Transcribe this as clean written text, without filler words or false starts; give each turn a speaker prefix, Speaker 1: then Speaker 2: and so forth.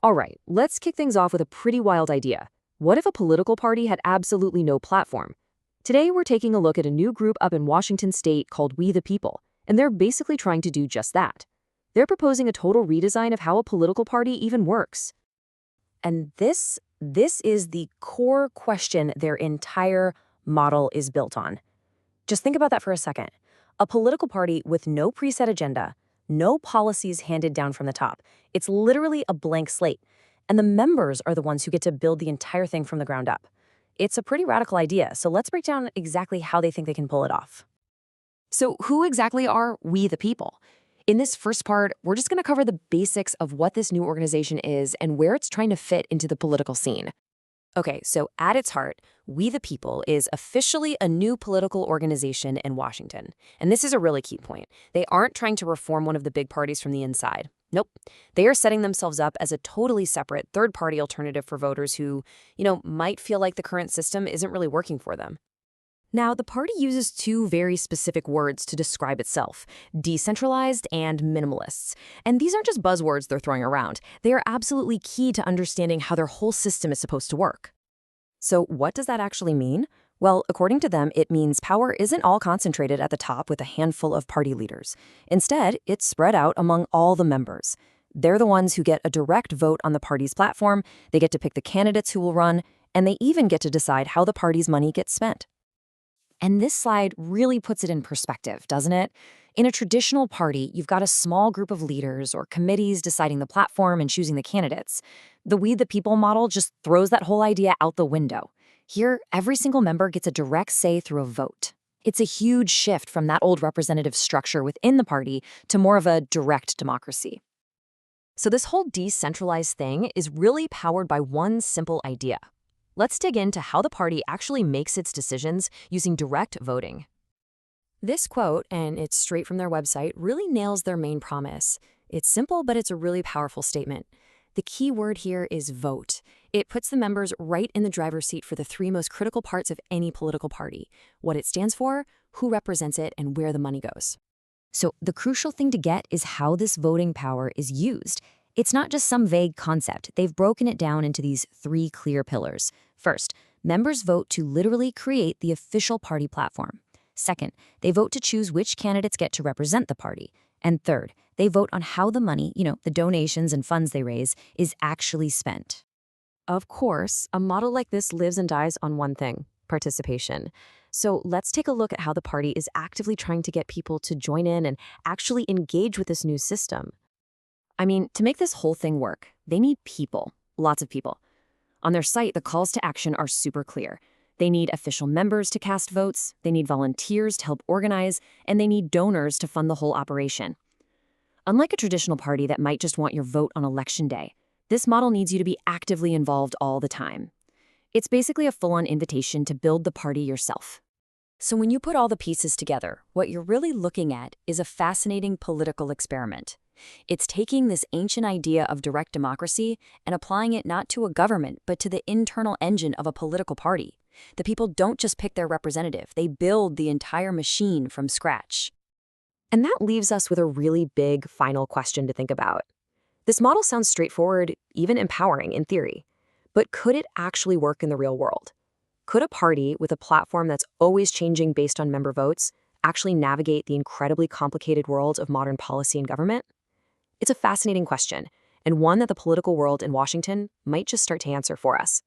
Speaker 1: All right, let's kick things off with a pretty wild idea. What if a political party had absolutely no platform? Today, we're taking a look at a new group up in Washington state called We the People, and they're basically trying to do just that. They're proposing a total redesign of how a political party even works.
Speaker 2: And this is the core question their entire model is built on. Just think about that for a second. A political party with no preset agenda, no policies handed down from the top. It's literally a blank slate. And the members are the ones who get to build the entire thing from the ground up. It's a pretty radical idea, so let's break down exactly how they think they can pull it off.
Speaker 1: So, who exactly are We the People? In this first part, we're just going to cover the basics of what this new organization is and where it's trying to fit into the political scene. Okay, so at its heart, We the People is officially a new political organization in Washington. And this is a really key point. They aren't trying to reform one of the big parties from the inside. Nope. They are setting themselves up as a totally separate third-party alternative for voters who, might feel like the current system isn't really working for them. Now, the party uses two very specific words to describe itself: decentralized and minimalists. And these aren't just buzzwords they're throwing around. They are absolutely key to understanding how their whole system is supposed to work. So what does that actually mean? Well, according to them, it means power isn't all concentrated at the top with a handful of party leaders. Instead, it's spread out among all the members. They're the ones who get a direct vote on the party's platform, they get to pick the candidates who will run, and they even get to decide how the party's money gets spent. And this slide really puts it in perspective, doesn't it? In a traditional party, you've got a small group of leaders or committees deciding the platform and choosing the candidates. The We the People model just throws that whole idea out the window. Here, every single member gets a direct say through a vote. It's a huge shift from that old representative structure within the party to more of a direct democracy. So this whole decentralized thing is really powered by one simple idea. Let's dig into how the party actually makes its decisions using direct voting. This quote, and it's straight from their website, really nails their main promise. It's simple, but it's a really powerful statement. The key word here is vote. It puts the members right in the driver's seat for the three most critical parts of any political party: what it stands for, who represents it, and where the money goes. So the crucial thing to get is how this voting power is used. It's not just some vague concept. They've broken it down into these three clear pillars. First, members vote to literally create the official party platform. Second, they vote to choose which candidates get to represent the party. And third, they vote on how the money, the donations and funds they raise, is actually spent. Of course, a model like this lives and dies on one thing: participation. So let's take a look at how the party is actively trying to get people to join in and actually engage with this new system. I mean, to make this whole thing work, they need people, lots of people. On their site, the calls to action are super clear. They need official members to cast votes, they need volunteers to help organize, and they need donors to fund the whole operation. Unlike a traditional party that might just want your vote on election day, this model needs you to be actively involved all the time. It's basically a full-on invitation to build the party yourself. So when you put all the pieces together, what you're really looking at is a fascinating political experiment. It's taking this ancient idea of direct democracy and applying it not to a government, but to the internal engine of a political party. The people don't just pick their representative, they build the entire machine from scratch. And that leaves us with a really big final question to think about. This model sounds straightforward, even empowering in theory. But could it actually work in the real world? Could a party with a platform that's always changing based on member votes actually navigate the incredibly complicated world of modern policy and government? It's a fascinating question, and one that the political world in Washington might just start to answer for us.